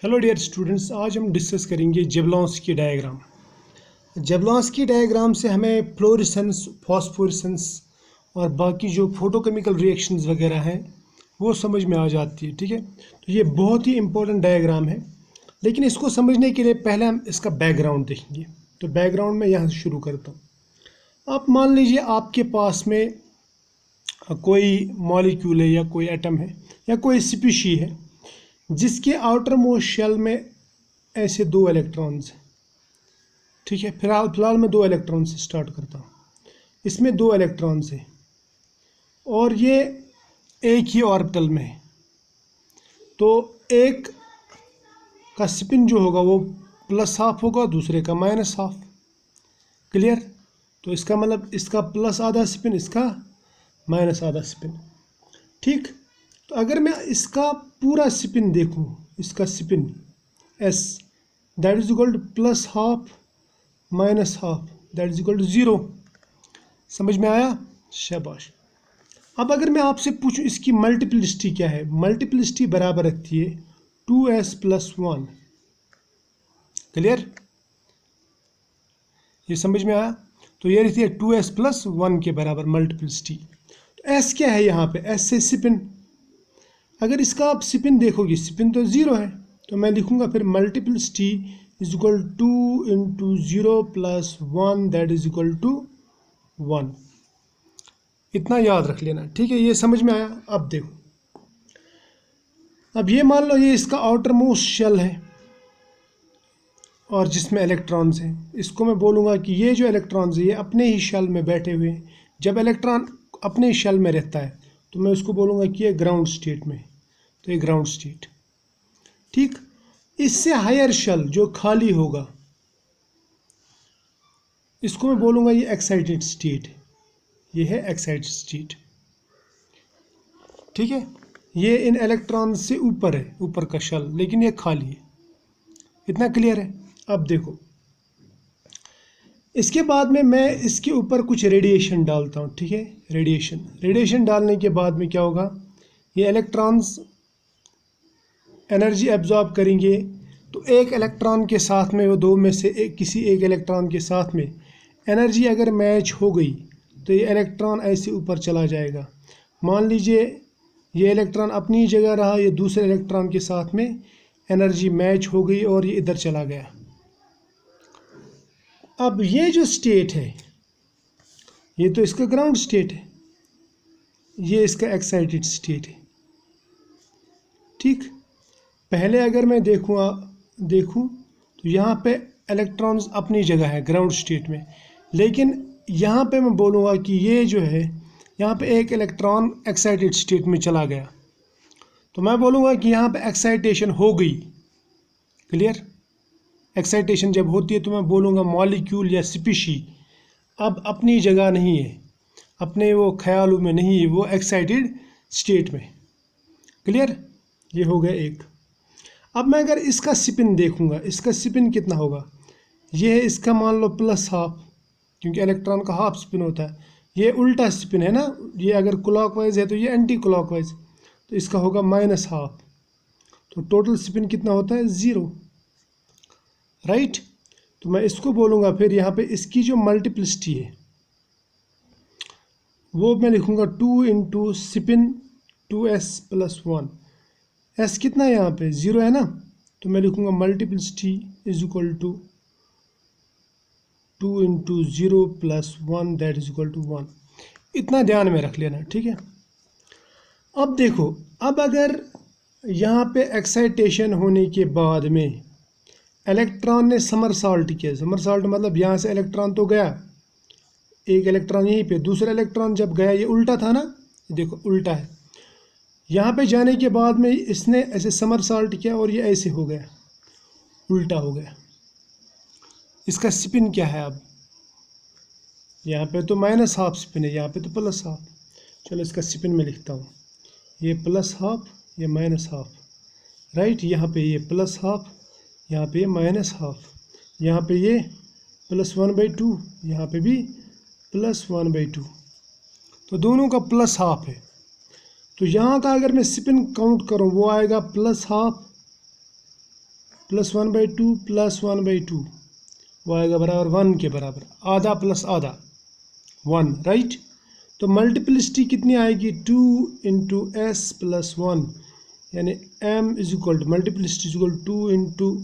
Hello dear students, आज हम discuss करेंगे जेबलॉन्स्की डायग्राम। जेबलॉन्स्की डायग्राम से हमें फ्लोरेसेंस, फॉस्फोरेसेंस और बाकी जो फोटोकेमिकल रिएक्शंस वगैरह हैं वो समझ में आ जाती है। ठीक है, तो ये बहुत ही इम्पोर्टेंट डायग्राम है, लेकिन इसको समझने के लिए पहले हम इसका बैकग्राउंड देखेंगे। तो बैकग्राउंड में यहाँ से शुरू करता हूँ। आप मान लीजिए आपके पास में कोई मॉलिक्यूल है या कोई एटम है या कोई स्पीशी है जिसके आउटर मोस्ट शेल में ऐसे दो इलेक्ट्रॉन्स हैं। ठीक है, फिलहाल मैं दो इलेक्ट्रॉन से स्टार्ट करता हूँ। इसमें दो इलेक्ट्रॉन्स हैं और ये एक ही ऑर्बिटल में है, तो एक का स्पिन जो होगा वो प्लस हाफ होगा, दूसरे का माइनस हाफ। क्लियर? तो इसका मतलब इसका प्लस आधा स्पिन, इसका माइनस आधा स्पिन। ठीक, तो अगर मैं इसका पूरा स्पिन देखूं, इसका spin S that is equal to plus half minus half that is equal to 0। समझ में आया? शाबाश। अब अगर मैं आपसे पूछूं इसकी मल्टीप्लिसिटी क्या है, मल्टीप्लिसिटी बराबर रखती है 2s + 1। क्लियर? ये समझ में आया? तो ये रहती है 2s + 1 के बराबर मल्टीप्लिसिटी। तो s क्या है यहाँ पे? s से स्पिन। अगर इसका आप स्पिन देखोगे, स्पिन तो 0 है, तो मैं लिखूंगा फिर multiplicity is equal 2 × 0 + 1 that is equal to 1। इतना याद रख लेना। ठीक है, ये समझ में आया? अब देखो, अब ये मान लो ये इसका आउटर मोस्ट शेल है और जिसमें इलेक्ट्रॉन्स हैं। इसको मैं बोलूँगा कि ये जो इलेक्ट्रॉन्स है ये अपने ही शेल में बैठे हुए हैं। जब इलेक्ट्रॉन अपने शेल में रहता है तो मैं उसको बोलूँगा कि ये ग्राउंड स्टेट में, तो ये ग्राउंड स्टेट। ठीक, इससे हायर शेल जो खाली होगा इसको मैं बोलूँगा ये एक्साइटेड स्टेट, ये है एक्साइटेड स्टेट। ठीक है, ये इन इलेक्ट्रॉन से ऊपर है, ऊपर का शेल, लेकिन ये खाली है। इतना क्लियर है? अब देखो, इसके बाद में मैं इसके ऊपर कुछ रेडिएशन डालता हूँ। ठीक है, रेडिएशन डालने के बाद में क्या होगा, ये इलेक्ट्रॉन्स एनर्जी एब्जॉर्ब करेंगे। तो एक इलेक्ट्रॉन के साथ में, वो दो में से किसी एक इलेक्ट्रॉन के साथ में एनर्जी अगर मैच हो गई तो ये इलेक्ट्रॉन ऐसे ऊपर चला जाएगा। मान लीजिए ये इलेक्ट्रॉन अपनी जगह रहा, ये दूसरे इलेक्ट्रॉन के साथ में एनर्जी मैच हो गई और ये इधर चला गया। अब ये जो स्टेट है ये तो इसका ग्राउंड स्टेट है, ये इसका एक्साइटेड स्टेट है। ठीक, पहले अगर मैं देखूं तो यहाँ पे इलेक्ट्रॉन्स अपनी जगह है ग्राउंड स्टेट में, लेकिन यहाँ पे मैं बोलूँगा कि ये जो है यहाँ पे एक इलेक्ट्रॉन एक्साइटेड स्टेट में चला गया, तो मैं बोलूँगा कि यहाँ पे एक्साइटेशन हो गई। क्लियर? एक्साइटेशन जब होती है तो मैं बोलूँगा मॉलिक्यूल या स्पीशी अब अपनी जगह नहीं है, अपने वो ख्यालों में नहीं है, वो एक्साइटेड स्टेट में। क्लियर? ये हो गया एक। अब मैं अगर इसका स्पिन देखूंगा, इसका स्पिन कितना होगा, ये है इसका मान लो प्लस हाफ, क्योंकि इलेक्ट्रॉन का हाफ स्पिन होता है। ये उल्टा स्पिन है ना, ये अगर क्लॉकवाइज है तो ये एंटी क्लॉकवाइज, तो इसका होगा माइनस हाफ। तो टोटल स्पिन कितना होता है? 0। राइट? तो मैं इसको बोलूँगा फिर यहाँ पे इसकी जो मल्टीप्लिसिटी है वो मैं लिखूँगा 2 × स्पिन 2s + 1। s कितना है यहाँ पे? 0 है ना, तो मैं लिखूँगा multiplicity is equal to 2 × 0 + 1 that is equal to 1। इतना ध्यान में रख लेना। ठीक है, अब देखो, अब अगर यहाँ पे एक्साइटेशन होने के बाद में इलेक्ट्रॉन ने समरसॉल्ट किया, समरसॉल्ट मतलब यहाँ से इलेक्ट्रॉन तो गया, एक इलेक्ट्रॉन यहीं पे, दूसरा इलेक्ट्रॉन जब गया, ये उल्टा था ना, देखो उल्टा है। यहाँ पे जाने के बाद में इसने ऐसे समरसॉल्ट किया और ये ऐसे हो गया, उल्टा हो गया। इसका स्पिन क्या है? अब यहाँ पे तो माइनस हाफ स्पिन है, यहाँ पे तो प्लस हाफ। चलो इसका स्पिन में लिखता हूँ, ये प्लस हाफ, ये माइनस हाफ। राइट? यहाँ पे ये प्लस हाफ, यहाँ पे ये माइनस हाफ, यहाँ पे ये +1/2, यहाँ पे भी +1/2, तो दोनों का प्लस हाफ है। तो यहाँ का अगर मैं स्पिन काउंट करूँ वो आएगा +1/2 +1/2 +1/2 वो आएगा बराबर 1 के बराबर, आधा प्लस आधा 1, राइट। तो मल्टीप्लिसिटी कितनी आएगी 2 इंटू एस प्लस 1, यानी m is equal to multiplicity is equal 2 into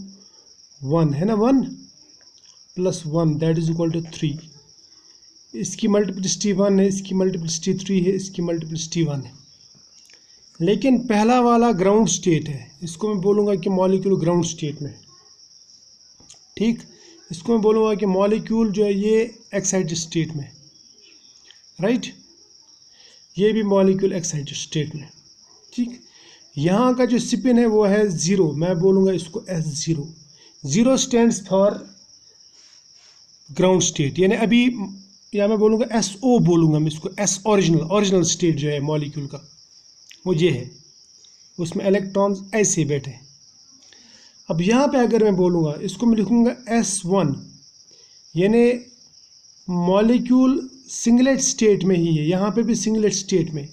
1 है ना, 1 plus 1 that is equal to 3। इसकी मल्टीप्लिसिटी 1 है, इसकी मल्टीप्लिसिटी 3 है, इसकी मल्टीप्लिसिटी 1 है। लेकिन पहला वाला ग्राउंड स्टेट है, इसको मैं बोलूँगा कि मॉलिक्यूल ग्राउंड स्टेट में, ठीक। इसको मैं बोलूँगा कि मॉलिक्यूल जो है ये एक्साइटेड स्टेट में, राइट। ये भी मॉलिक्यूल एक्साइटेड स्टेट में, ठीक। यहाँ का जो स्पिन है वो है 0, मैं बोलूँगा इसको S0। 0 stands for ground state, यानी अभी या मैं बोलूँगा SO बोलूँगा मैं इसको, S ओरिजिनल स्टेट जो है मॉलिक्यूल का वो ये है, उसमें इलेक्ट्रॉन्स ऐसे बैठे। अब यहाँ पे अगर मैं बोलूँगा इसको मैं लिखूँगा S1, यानी मॉलिक्यूल सिंगलेट स्टेट में ही है, यहाँ पे भी सिंगलेट स्टेट में,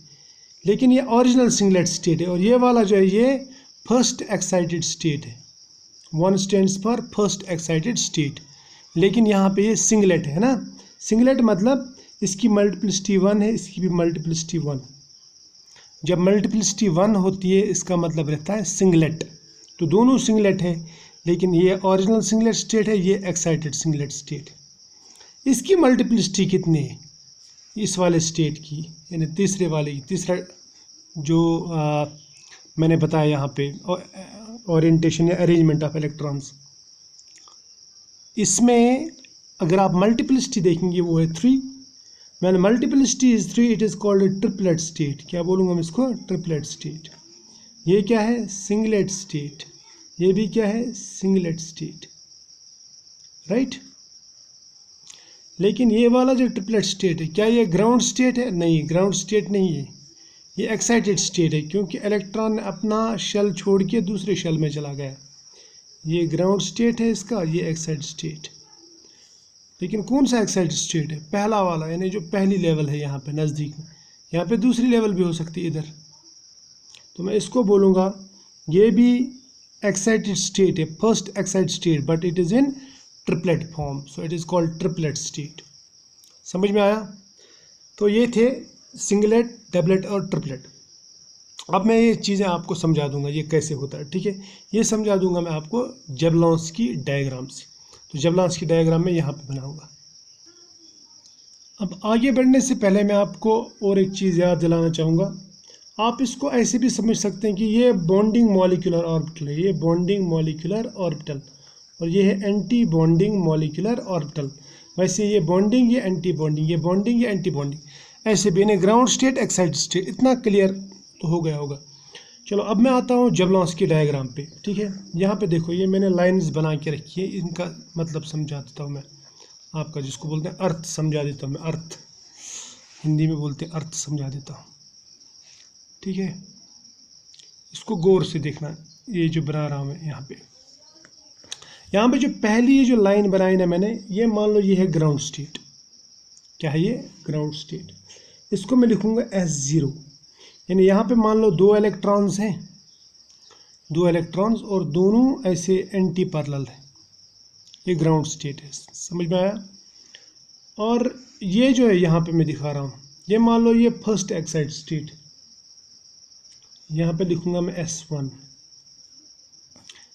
लेकिन ये ओरिजिनल सिंगलेट स्टेट है। और ये वाला जो है ये फर्स्ट एक्साइटेड स्टेट है, 1 stands for first excited state, लेकिन यहाँ पे ये सिंगलेट है ना। सिंगलेट मतलब इसकी मल्टीप्लिसिटी 1 है, इसकी भी मल्टीप्लिसिटी 1। जब मल्टीप्लिसिटी 1 होती है इसका मतलब रहता है सिंगलेट, तो दोनों सिंगलेट है, लेकिन ये ओरिजिनल सिंगलेट स्टेट है, ये एक्साइटेड सिंगलेट स्टेट। इसकी मल्टीप्लिसिटी कितनी है इस वाले स्टेट की, यानी तीसरे वाले की, तीसरा जो मैंने बताया यहाँ पे ओरिएंटेशन या अरेंजमेंट ऑफ इलेक्ट्रॉन्स, इसमें अगर आप मल्टीप्लिसिटी देखेंगे वो है 3। मैंने multiplicity is 3, it is called triplet state. क्या बोलूँगा मैं इसको, ट्रिपलेट स्टेट। ये क्या है, सिंगलेट स्टेट, ये भी क्या है, सिंगलेट स्टेट, राइट। लेकिन ये वाला जो ट्रिपलेट स्टेट है, क्या ये ग्राउंड स्टेट है? नहीं, ग्राउंड स्टेट नहीं है, ये एक्साइटेड स्टेट है, क्योंकि इलेक्ट्रॉन अपना शेल छोड़ के दूसरे शेल में चला गया। ये ग्राउंड स्टेट है इसका, ये एक्साइटेड स्टेट। लेकिन कौन सा एक्साइटेड स्टेट है? पहला वाला, यानी जो पहली लेवल है यहाँ पे नज़दीक में। यहाँ पे दूसरी लेवल भी हो सकती है इधर, तो मैं इसको बोलूँगा ये भी एक्साइटेड स्टेट है, first excited state, but it is in triplet form, so it is called triplet state. समझ में आया? तो ये थे सिंगलेट, डबलेट और ट्रिपलेट। अब मैं ये चीज़ें आपको समझा दूंगा ये कैसे होता है, ठीक है। ये समझा दूंगा मैं आपको जेबलॉन्स्की डायग्राम से। तो जेबलॉन्स्की डायग्राम में यहाँ पे बनाऊंगा। अब आगे बढ़ने से पहले मैं आपको और एक चीज़ याद दिलाना चाहूँगा। आप इसको ऐसे भी समझ सकते हैं कि ये बॉन्डिंग मॉलिक्यूलर ऑर्बिटल है, ये बॉन्डिंग मॉलिक्यूलर ऑर्बिटल, और ये है एंटी बॉन्डिंग मॉलिक्यूलर ऑर्बिटल। वैसे ये बॉन्डिंग, ये एंटी बॉन्डिंग, ये बॉन्डिंग, ये एंटी बॉन्डिंग, ऐसे भी। ग्राउंड स्टेट, एक्साइटेड स्टेट, इतना क्लियर तो हो गया होगा। चलो अब मैं आता हूँ जेबलॉन्स्की डायग्राम पे, ठीक है। यहाँ पे देखो, ये मैंने लाइंस बना के रखी है, इनका मतलब समझा देता हूँ मैं आपका, जिसको बोलते हैं अर्थ समझा देता हूँ मैं, अर्थ हिंदी में बोलते हैं, अर्थ समझा देता हूँ, ठीक है। इसको गौर से देखना, ये जो बना रहा हूँ मैं यहाँ पे जो पहली ये जो लाइन बनाई ना मैंने, ये मान लो ये है ग्राउंड स्टेट। क्या है ये? Ground state. इसको मैं लिखूँगा S0, यानी यहाँ पे मान लो 2 इलेक्ट्रॉन्स हैं, 2 इलेक्ट्रॉन्स, और दोनों ऐसे एंटी पैरेलल है, ये ग्राउंड स्टेट है। समझ में आया? और ये जो है यहाँ पे मैं दिखा रहा हूँ, ये मान लो ये फर्स्ट एक्साइटेड स्टेट, यहाँ पे लिखूँगा मैं S1।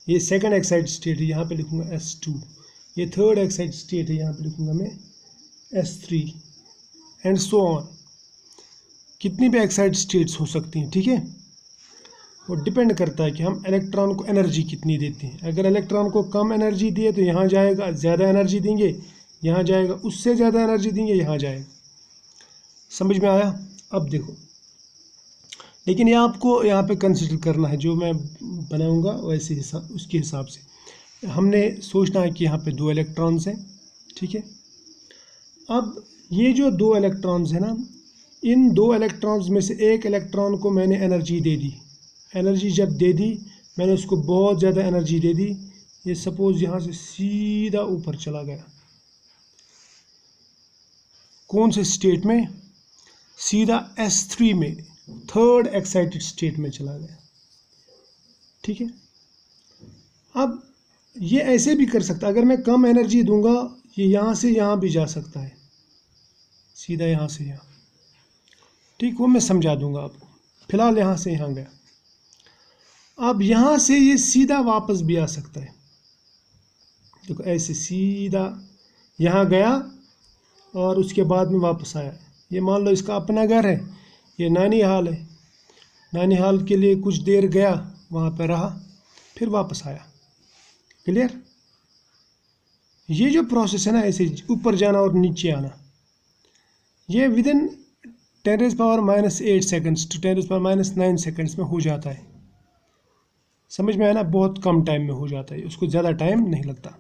ये सेकंड एक्साइटेड स्टेट है, यहाँ पे लिखूँगा S2। ये थर्ड एक्साइटेड स्टेट है, यहाँ पे लिखूँगा मैं S3 एंड सो ऑन। कितनी भी एक्साइटेड स्टेट्स हो सकती हैं, ठीक है। वो डिपेंड करता है कि हम इलेक्ट्रॉन को एनर्जी कितनी देते हैं। अगर इलेक्ट्रॉन को कम एनर्जी दिए तो यहाँ जाएगा, ज़्यादा एनर्जी देंगे यहाँ जाएगा, उससे ज़्यादा एनर्जी देंगे यहाँ जाएगा। समझ में आया? अब देखो, लेकिन ये आपको यहाँ पे कंसिडर करना है, जो मैं बनाऊँगा वैसे उसके हिसाब से हमने सोचना है कि यहाँ पे 2 इलेक्ट्रॉन्स हैं, ठीक है। अब ये जो 2 इलेक्ट्रॉन्स हैं ना, इन 2 इलेक्ट्रॉन्स में से एक इलेक्ट्रॉन को मैंने एनर्जी दे दी। एनर्जी जब दे दी, मैंने उसको बहुत ज़्यादा एनर्जी दे दी, ये सपोज यहाँ से सीधा ऊपर चला गया। कौन से स्टेट में? सीधा S3 में, थर्ड एक्साइटेड स्टेट में चला गया, ठीक है। अब ये ऐसे भी कर सकता, अगर मैं कम एनर्जी दूंगा ये यहाँ से यहाँ भी जा सकता है, सीधा यहाँ से यहाँ, ठीक, वो मैं समझा दूंगा आपको। फिलहाल यहाँ से यहाँ गया, अब यहाँ से ये सीधा वापस भी आ सकता है, देखो ऐसे सीधा यहाँ गया और उसके बाद में वापस आया। ये मान लो इसका अपना घर है, ये नानी हाल है, नानी हाल के लिए कुछ देर गया, वहाँ पर रहा, फिर वापस आया। क्लियर? ये जो प्रोसेस है ना, ऐसे ऊपर जाना और नीचे आना, ये within 10⁻⁻8 seconds to 10⁻⁹ seconds में हो जाता है। समझ में आया ना? बहुत कम टाइम में हो जाता है, उसको ज़्यादा टाइम नहीं लगता।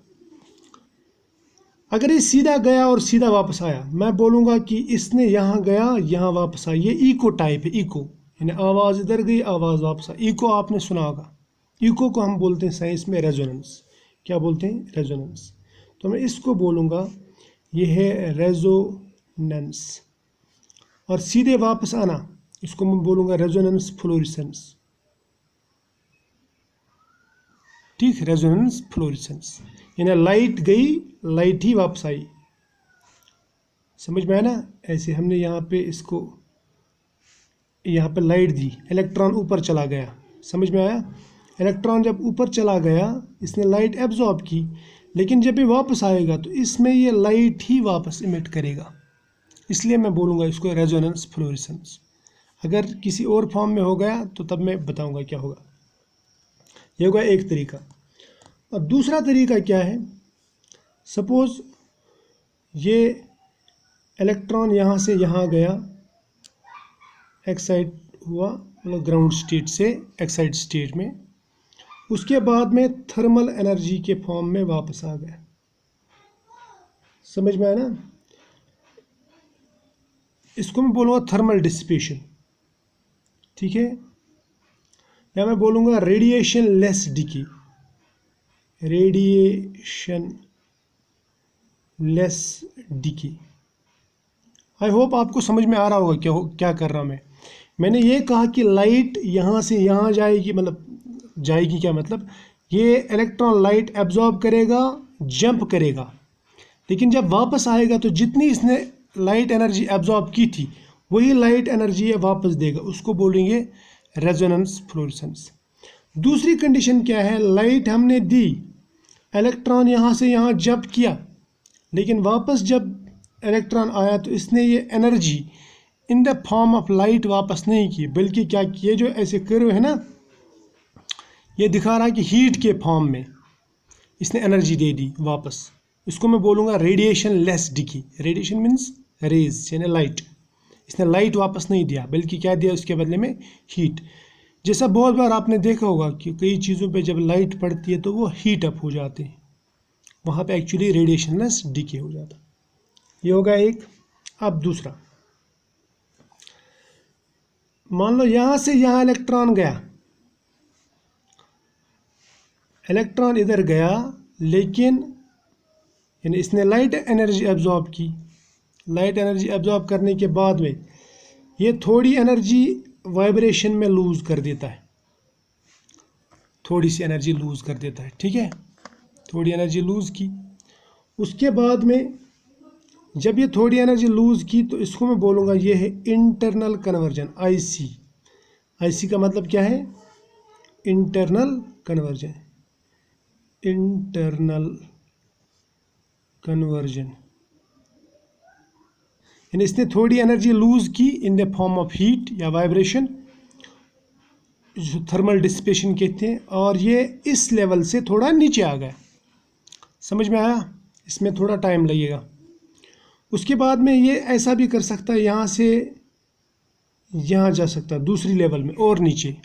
अगर ये सीधा गया और सीधा वापस आया, मैं बोलूँगा कि इसने यहाँ गया यहाँ वापस आया, ये इको टाइप है। इको यानी आवाज़ इधर गई आवाज़ वापस आई। इको आपने सुना होगा, इको को हम बोलते हैं साइंस में रेजोनेंस। क्या बोलते हैं? रेजोनेंस। तो मैं इसको बोलूँगा ये है रेजोनेंस। और सीधे वापस आना, इसको मैं बोलूँगा रेजोनेंस फ्लोरेसेंस। ठीक, रेजोनेंस फ्लोरेसेंस यानी लाइट गई लाइट ही वापस आई। समझ में आया ना? ऐसे हमने यहाँ पे इसको, यहाँ पे लाइट दी, इलेक्ट्रॉन ऊपर चला गया। समझ में आया? इलेक्ट्रॉन जब ऊपर चला गया इसने लाइट एब्जॉर्ब की, लेकिन जब ये वापस आएगा तो इसमें ये लाइट ही वापस इमिट करेगा। इसलिए मैं बोलूँगा इसको रेजोनेंस फ्लोरेसेंस। अगर किसी और फॉर्म में हो गया तो तब मैं बताऊँगा क्या होगा। ये होगा एक तरीका। और दूसरा तरीका क्या है? सपोज ये इलेक्ट्रॉन यहाँ से यहाँ गया, एक्साइट हुआ, मतलब ग्राउंड स्टेट से एक्साइट स्टेट में, उसके बाद में थर्मल एनर्जी के फॉर्म में वापस आ गया। समझ में आया ना? इसको मैं बोलूँगा थर्मल डिसिपेशन। ठीक है, या मैं बोलूँगा radiationless decay, radiation less decay. I hope आपको समझ में आ रहा होगा क्या कर रहा हूँ मैंने ये कहा कि लाइट यहाँ से यहाँ जाएगी, मतलब जाएगी क्या मतलब, ये इलेक्ट्रॉन लाइट एब्जॉर्ब करेगा, जंप करेगा, लेकिन जब वापस आएगा तो जितनी इसने लाइट एनर्जी एब्जॉर्ब की थी वही लाइट एनर्जी ये वापस देगा। उसको बोलेंगे रेजोनेंस फ्लोरेसेंस। दूसरी कंडीशन क्या है? लाइट हमने दी, इलेक्ट्रॉन यहाँ से यहाँ जंप किया, लेकिन वापस जब इलेक्ट्रॉन आया तो इसने ये energy in the form of light वापस नहीं की, बल्कि क्या किए, जो ऐसे कर्व है ना, ये दिखा रहा है कि हीट के फॉर्म में इसने एनर्जी दे दी वापस। इसको मैं बोलूँगा radiationless decay. Radiation means rays यानी लाइट। इसने लाइट वापस नहीं दिया, बल्कि क्या दिया उसके बदले में? हीट। जैसा बहुत बार आपने देखा होगा कि कई चीज़ों पे जब लाइट पड़ती है तो वो हीट अप हो जाते हैं, वहाँ पे एक्चुअली रेडिएशन लेस डिके हो जाता है। ये होगा एक। अब दूसरा, मान लो यहाँ से यहाँ इलेक्ट्रॉन गया, इलेक्ट्रॉन इधर गया, लेकिन यानी इसने लाइट एनर्जी एब्जॉर्ब की। लाइट एनर्जी एब्जॉर्ब करने के बाद में ये थोड़ी एनर्जी वाइब्रेशन में लूज कर देता है, थोड़ी सी एनर्जी लूज कर देता है। ठीक है, थोड़ी एनर्जी लूज की, उसके बाद में जब ये थोड़ी एनर्जी लूज की तो इसको मैं बोलूँगा ये है इंटरनल कन्वर्जन, आईसी। आईसी का मतलब क्या है? Internal conversion. इंटरनल कन्वर्जन यानी इसने थोड़ी एनर्जी लूज की इन द फॉर्म ऑफ हीट या वाइब्रेशन, जो थर्मल डिसिपेशन कहते हैं, और ये इस लेवल से थोड़ा नीचे आ गया। समझ में आया? इसमें थोड़ा टाइम लगेगा। उसके बाद में ये ऐसा भी कर सकता है, यहाँ से यहाँ जा सकता है दूसरी लेवल में और नीचे,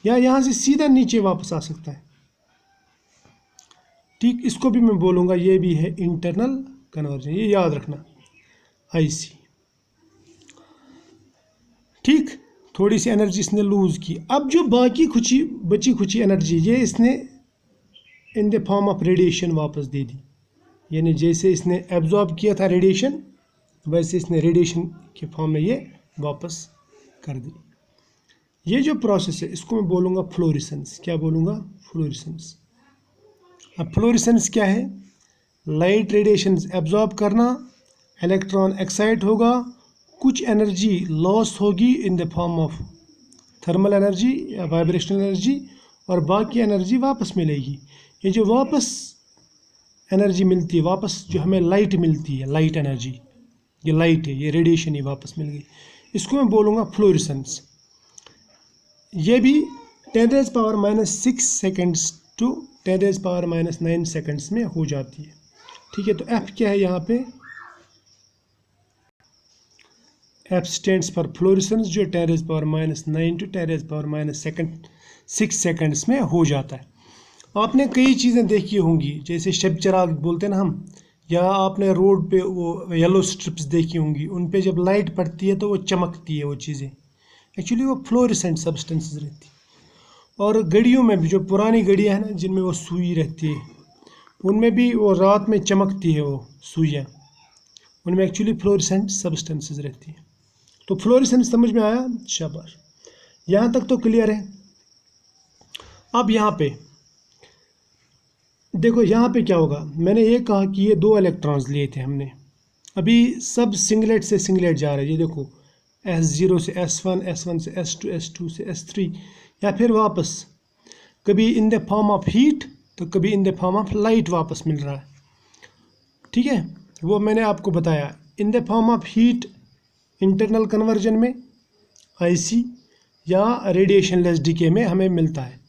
या यहाँ से सीधा नीचे वापस आ सकता है। ठीक, इसको भी मैं बोलूँगा ये भी है इंटरनल कन्वर्जन, ये याद रखना, आईसी। ठीक, थोड़ी सी एनर्जी इसने लूज की। अब जो बाकी बची खुची एनर्जी ये इसने इन द फॉर्म ऑफ रेडिएशन वापस दे दी। यानी जैसे इसने एब्जॉर्ब किया था रेडिएशन, वैसे इसने रेडिएशन के फॉर्म में ये वापस कर दी। ये जो प्रोसेस है इसको मैं बोलूँगा फ्लोरेसेंस। क्या बोलूँगा? फ्लोरेसेंस। अब फ्लोरेसेंस क्या है? लाइट रेडिएशन एब्जॉर्ब करना, इलेक्ट्रॉन एक्साइट होगा, कुछ एनर्जी लॉस होगी इन the form of thermal energy या वाइब्रेशनल एनर्जी, और बाकी एनर्जी वापस मिलेगी। ये जो वापस एनर्जी मिलती है, वापस जो हमें लाइट मिलती है, लाइट एनर्जी, ये लाइट है, ये रेडिएशन ही वापस मिल गई, इसको मैं बोलूँगा फ्लोरेसेंस। ये भी 10⁻⁻6 सेकेंड्स टू 10⁻⁹ सेकेंड्स में हो जाती है। ठीक है, तो एफ क्या है यहाँ पे? एफ स्टैंड्स फॉर फ्लोरेसेंस, जो 10⁻⁹ टू 10⁻�6 सेकेंड्स में हो जाता है। आपने कई चीज़ें देखी होंगी, जैसे शब चराग बोलते हैं ना हम, या आपने रोड पे वो येलो स्ट्रिप्स देखी होंगी, उन पे जब लाइट पड़ती है तो वो चमकती है वो चीज़ें, एक्चुअली वो फ्लोरेसेंट सब्सटेंसेस रहती है। और घड़ियों में भी, जो पुरानी घड़ियाँ हैं ना जिनमें वो सुई रहती है, उनमें भी वो रात में चमकती है वो सुइयाँ, उनमें एक्चुअली फ्लोरेसेंट सब्सटेंसेस रहती हैं। तो फ्लोरेसेंस समझ में आया? शाबाश, यहाँ तक तो क्लियर है। अब यहाँ पे देखो, यहाँ पे क्या होगा? मैंने ये कहा कि ये 2 इलेक्ट्रॉन्स लिए थे हमने, अभी सब सिंगलेट से सिंगलेट जा रहे हैं। ये देखो, S0 से S1, S1 से S2, S2 से S3, या फिर वापस कभी इन द फॉर्म ऑफ हीट तो कभी इन द फॉर्म ऑफ लाइट वापस मिल रहा है। ठीक है, वो मैंने आपको बताया। इन the form of heat internal conversion में IC या रेडिएशन लेस डीके में हमें मिलता है,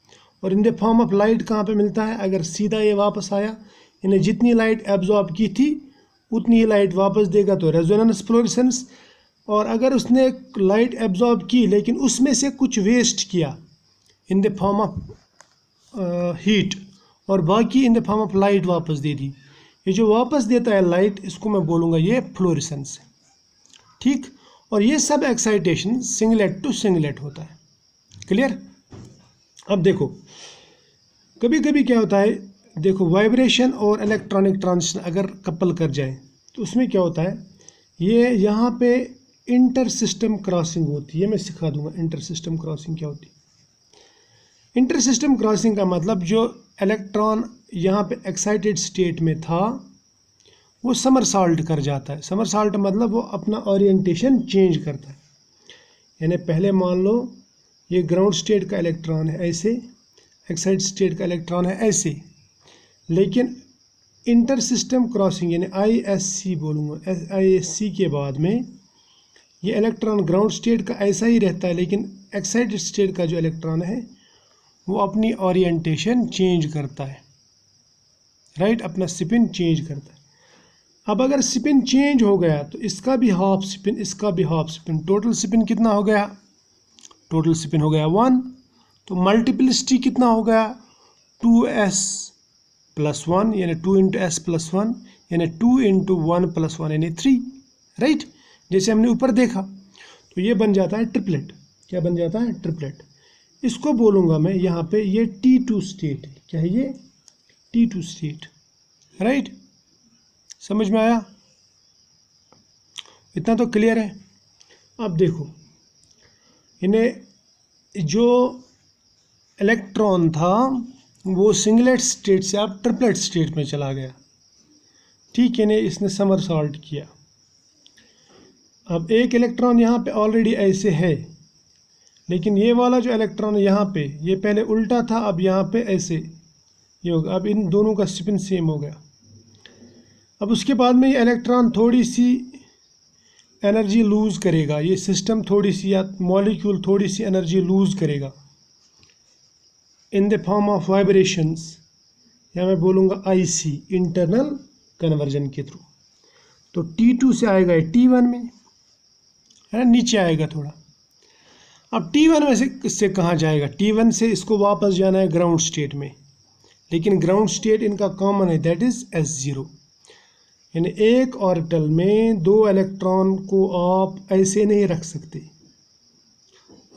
और इन द फॉर्म ऑफ लाइट कहाँ पे मिलता है? अगर सीधा ये वापस आया, इन्हें जितनी लाइट एब्जॉर्ब की थी उतनी ही लाइट वापस देगा, तो रेजोनेंस फ्लोरेसेंस। और अगर उसने लाइट एब्जॉर्ब की लेकिन उसमें से कुछ वेस्ट किया इन द फॉर्म ऑफ हीट, और बाकी इन द फॉर्म ऑफ लाइट वापस दे दी, ये जो वापस देता है लाइट, इसको मैं बोलूँगा ये फ्लोरेसेंस है। ठीक, और ये सब एक्साइटेशन सिंगलेट टू सिंगलेट होता है। क्लियर? अब देखो, कभी कभी क्या होता है, देखो वाइब्रेशन और इलेक्ट्रॉनिक ट्रांजिशन अगर कपल कर जाए तो उसमें क्या होता है, ये यहाँ पे इंटर सिस्टम क्रॉसिंग होती है। ये मैं सिखा दूंगा इंटर सिस्टम क्रॉसिंग क्या होती है। इंटर सिस्टम क्रॉसिंग का मतलब, जो इलेक्ट्रॉन यहाँ पे एक्साइटेड स्टेट में था वो समरसॉल्ट कर जाता है। समरसॉल्ट मतलब वो अपना ओरिएंटेशन चेंज करता है। यानी पहले मान लो ये ग्राउंड स्टेट का इलेक्ट्रॉन है ऐसे, एक्साइटेड स्टेट का इलेक्ट्रॉन है ऐसे, लेकिन इंटर सिस्टम क्रॉसिंग यानी ISC बोलूँगा, ISC के बाद में ये इलेक्ट्रॉन ग्राउंड स्टेट का ऐसा ही रहता है, लेकिन एक्साइटेड स्टेट का जो इलेक्ट्रॉन है वो अपनी ओरिएंटेशन चेंज करता है, राइट, अपना स्पिन चेंज करता है। अब अगर स्पिन चेंज हो गया तो इसका भी हाफ स्पिन, इसका भी हाफ स्पिन, टोटल स्पिन कितना हो गया? टोटल स्पिन हो गया 1। तो मल्टीप्लिसिटी कितना हो गया? 2s+1 यानी 2 × s+1 यानी 2 × 1+1 यानी 3, राइट, जैसे हमने ऊपर देखा। तो ये बन जाता है ट्रिपलेट। क्या बन जाता है? ट्रिपलेट। इसको बोलूँगा मैं यहाँ पे ये T2 स्टेट है। क्या है ये? T2 state, right. समझ में आया? इतना तो क्लियर है। अब देखो, इन्हें जो इलेक्ट्रॉन था वो सिंगलेट स्टेट से अब ट्रिपलेट स्टेट में चला गया। ठीक है, इन्हें इसने समरसॉल्ट किया। अब एक इलेक्ट्रॉन यहाँ पे ऑलरेडी ऐसे है, लेकिन ये वाला जो इलेक्ट्रॉन यहाँ पे, ये पहले उल्टा था, अब यहाँ पे ऐसे ये होगा। अब इन दोनों का स्पिन सेम हो गया। अब उसके बाद में ये इलेक्ट्रॉन थोड़ी सी एनर्जी लूज़ करेगा, ये सिस्टम थोड़ी सी या मॉलिक्यूल थोड़ी सी एनर्जी लूज़ करेगा इन द फॉर्म ऑफ वाइब्रेशंस, या मैं बोलूँगा IC, इंटरनल कन्वर्जन के थ्रू। तो T2 से आएगा ये T1 में, है ना, नीचे आएगा थोड़ा। अब T1 में से इससे कहाँ जाएगा? T1 से इसको वापस जाना है ग्राउंड स्टेट में, लेकिन ग्राउंड स्टेट इनका कॉमन है, दैट इज़ S0। यानी एक ऑर्बिटल में 2 इलेक्ट्रॉन को आप ऐसे नहीं रख सकते,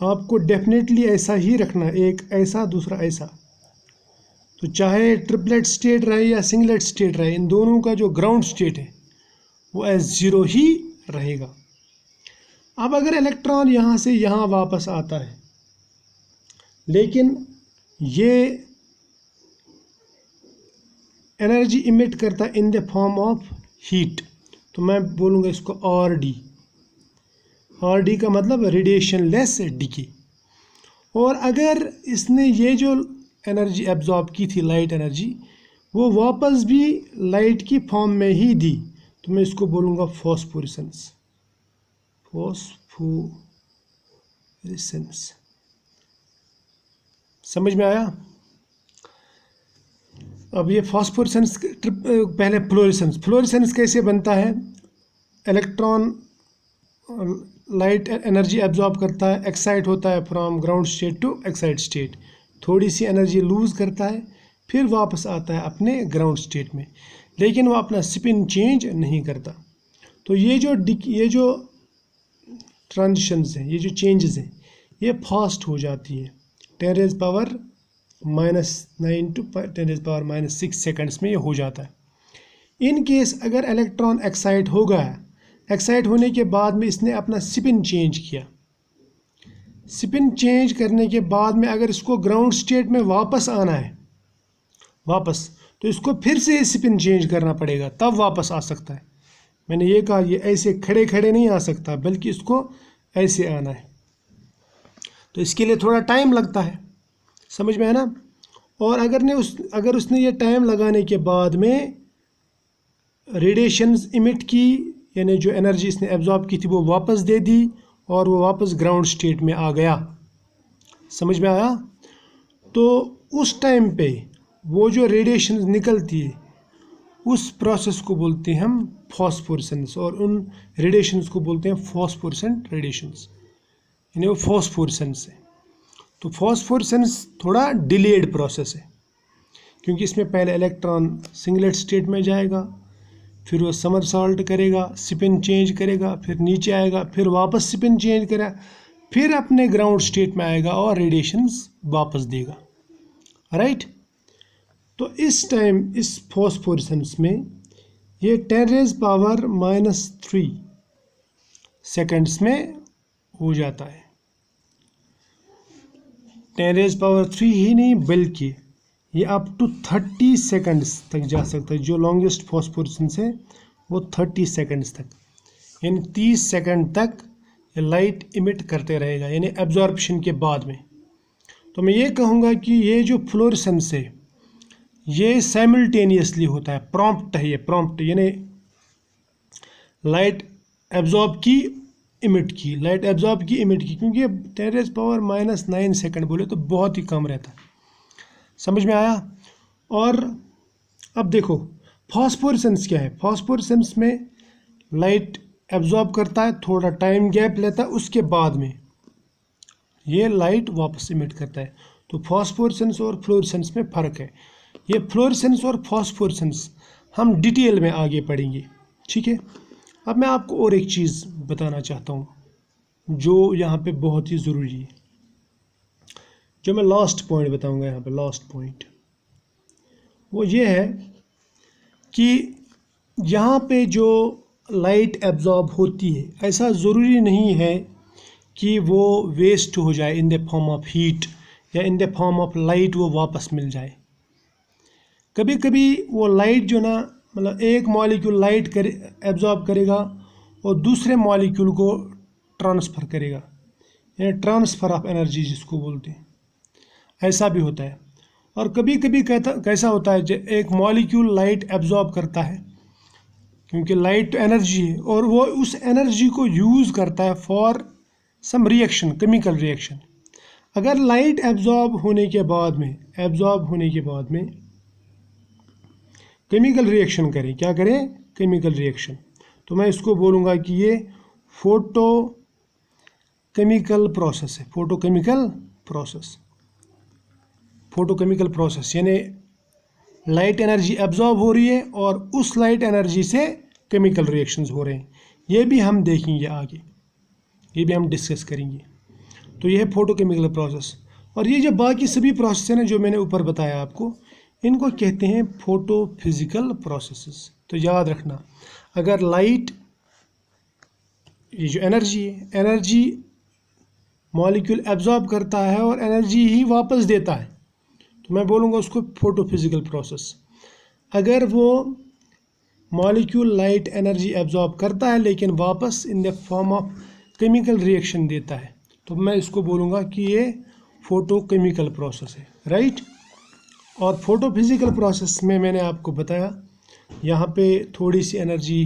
आपको डेफिनेटली ऐसा ही रखना, एक ऐसा दूसरा ऐसा। तो चाहे ट्रिपलेट स्टेट रहे या सिंगलेट स्टेट रहे, इन दोनों का जो ग्राउंड स्टेट है वो S0 ही रहेगा। अब अगर इलेक्ट्रॉन यहाँ से यहाँ वापस आता है, लेकिन ये एनर्जी इमिट करता है इन द फॉर्म ऑफ हीट, तो मैं बोलूँगा इसको RD। RD का मतलब रेडिएशन लेस डिके। और अगर इसने ये जो एनर्जी एब्जॉर्ब की थी लाइट एनर्जी, वो वापस भी लाइट की फॉर्म में ही दी, तो मैं इसको बोलूँगा फॉस्फोरेसेंस। फॉस्फोरेसेंस समझ में आया? अब ये फॉस्फोरेसेंस पहले फ्लोरेसेंस कैसे बनता है? इलेक्ट्रॉन लाइट एनर्जी एब्जॉर्ब करता है, एक्साइट होता है from ground state to excite state, थोड़ी सी एनर्जी लूज़ करता है, फिर वापस आता है अपने ग्राउंड स्टेट में, लेकिन वो अपना स्पिन चेंज नहीं करता। तो ये जो ट्रांजिशंस हैं, ये जो चेंजेस हैं, ये फास्ट हो जाती है। 10⁻⁻⁹ to 10⁻⁻⁶ सेकंड्स में ये हो जाता है। इन केस अगर इलेक्ट्रॉन एक्साइट हो गया, एक्साइट होने के बाद में इसने अपना स्पिन चेंज किया, स्पिन चेंज करने के बाद में अगर इसको ग्राउंड स्टेट में वापस आना है तो इसको फिर से स्पिन चेंज करना पड़ेगा, तब वापस आ सकता है। मैंने ये कहा ये ऐसे खड़े खड़े नहीं आ सकता, बल्कि इसको ऐसे आना है, तो इसके लिए थोड़ा टाइम लगता है। समझ में है ना? और अगर उसने ये टाइम लगाने के बाद में रेडिएशंस इमिट की, यानी जो एनर्जी इसने एब्जॉर्ब की थी वो वापस दे दी और वो वापस ग्राउंड स्टेट में आ गया। समझ में आया? तो उस टाइम पे वो जो रेडिएशन निकलती है उस प्रोसेस को बोलते हैं हम फॉस्फोरेसेंस, और उन रेडिएशंस को बोलते हैं फॉस्फोरेसेंट रेडिएशंस, यानी वो फॉस्फोरेसेंस है। तो फॉस्फोरेसेंस थोड़ा डिलेड प्रोसेस है, क्योंकि इसमें पहले इलेक्ट्रॉन सिंगलेट स्टेट में जाएगा, फिर वो समरसॉल्ट करेगा, स्पिन चेंज करेगा, फिर नीचे आएगा, फिर वापस स्पिन चेंज करेगा, फिर अपने ग्राउंड स्टेट में आएगा और रेडिएशंस वापस देगा। राइट? तो इस टाइम इस फॉस्फोरेसेंस में ये 10⁻⁻³ सेकंड्स में हो जाता है। 10⁻³ ही नहीं, बल्कि ये अप टू 30 सेकंड्स तक जा सकता है। जो लॉन्गेस्ट फॉस्फोरेसेंस है वो 30 सेकंड्स तक, यानी 30 सेकंड तक ये लाइट इमिट करते रहेगा, यानी एब्जॉर्प्शन के बाद में। तो मैं ये कहूँगा कि ये जो फ्लोरेसेंस है ये साइमल्टेनियसली होता है, प्रॉम्प्ट है, ये प्रॉम्प्ट यानी लाइट एब्जॉर्ब की इमिट की, क्योंकि 10⁻⁻⁹ सेकंड बोले तो बहुत ही कम रहता है। समझ में आया? और अब देखो फॉस्फोरेसेंस क्या है। फॉस्फोरेसेंस में लाइट एब्जॉर्ब करता है, थोड़ा टाइम गैप लेता है, उसके बाद में ये लाइट वापस इमिट करता है। तो फॉस्फोरेसेंस और फ्लोरेसेंस में फ़र्क है। ये फ्लोरेसेंस और फॉस्फोरेसेंस हम डिटेल में आगे पढ़ेंगे, ठीक है। अब मैं आपको और एक चीज़ बताना चाहता हूँ जो यहाँ पे बहुत ही ज़रूरी है, जो मैं लास्ट पॉइंट बताऊँगा यहाँ पे। लास्ट पॉइंट वो ये है कि यहाँ पे जो लाइट एब्जॉर्ब होती है, ऐसा ज़रूरी नहीं है कि वो वेस्ट हो जाए in the form of heat या in the form of light वो वापस मिल जाए। कभी कभी वो लाइट जो ना, मतलब एक मॉलिक्यूल लाइट एब्जॉर्ब करेगा और दूसरे मॉलिक्यूल को ट्रांसफ़र करेगा, यानी ट्रांसफ़र ऑफ एनर्जी जिसको बोलते हैं, ऐसा भी होता है। और कभी कभी कैसा होता है, जब एक मॉलिक्यूल लाइट एब्जॉर्ब करता है, क्योंकि लाइट तो एनर्जी है, और वो उस एनर्जी को यूज़ करता है for some reaction, chemical reaction. अगर लाइट एब्जॉर्ब होने के बाद में केमिकल रिएक्शन करें, क्या करें? केमिकल रिएक्शन, तो मैं इसको बोलूँगा कि ये फोटोकेमिकल प्रोसेस है। फोटोकेमिकल प्रोसेस यानी लाइट एनर्जी एब्जॉर्ब हो रही है और उस लाइट एनर्जी से केमिकल रिएक्शंस हो रहे हैं। ये भी हम देखेंगे आगे, ये भी हम डिस्कस करेंगे। तो ये है फोटोकेमिकल प्रोसेस। और ये जो बाकी सभी प्रोसेस हैं ना, जो मैंने ऊपर बताया आपको, इनको कहते हैं फोटोफिजिकल प्रोसेसेस। तो याद रखना, अगर लाइट, ये जो एनर्जी मॉलिक्यूल एब्जॉर्ब करता है और एनर्जी ही वापस देता है, तो मैं बोलूँगा उसको फोटोफिजिकल प्रोसेस। अगर वो मॉलिक्यूल लाइट एनर्जी एब्जॉर्ब करता है लेकिन वापस इन the form of chemical reaction देता है, तो मैं इसको बोलूँगा कि ये फोटोकेमिकल प्रोसेस है, राइट। और फोटोफिजिकल प्रोसेस में मैंने आपको बताया यहाँ पे थोड़ी सी एनर्जी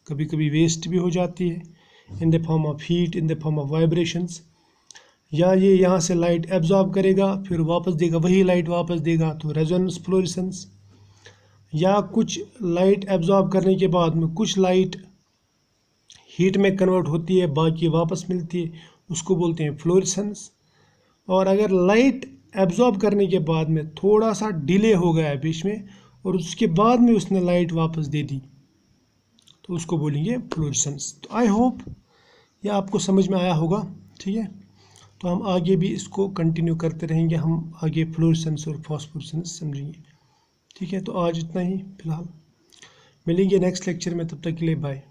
कभी कभी वेस्ट भी हो जाती है इन the form of heat, in the form of vibrations, या ये यहाँ से लाइट एब्जॉर्ब करेगा फिर वापस देगा, वही लाइट वापस देगा तो रेजोनेंस फ्लोरेसेंस, या कुछ लाइट एब्जॉर्ब करने के बाद में कुछ लाइट हीट में कन्वर्ट होती है बाकी वापस मिलती है, उसको बोलते हैं फ्लोरेसेंस। और अगर लाइट एब्जॉर्ब करने के बाद में थोड़ा सा डिले हो गया बीच में और उसके बाद में उसने लाइट वापस दे दी तो उसको बोलेंगे फ्लोरेसेंस। तो आई होप ये आपको समझ में आया होगा, ठीक है। तो हम आगे भी इसको कंटिन्यू करते रहेंगे, हम आगे फ्लोरेसेंस और फॉस्फोरेसेंस समझेंगे, ठीक है। तो आज इतना ही फिलहाल, मिलेंगे नेक्स्ट लेक्चर में, तब तक के लिए बाय।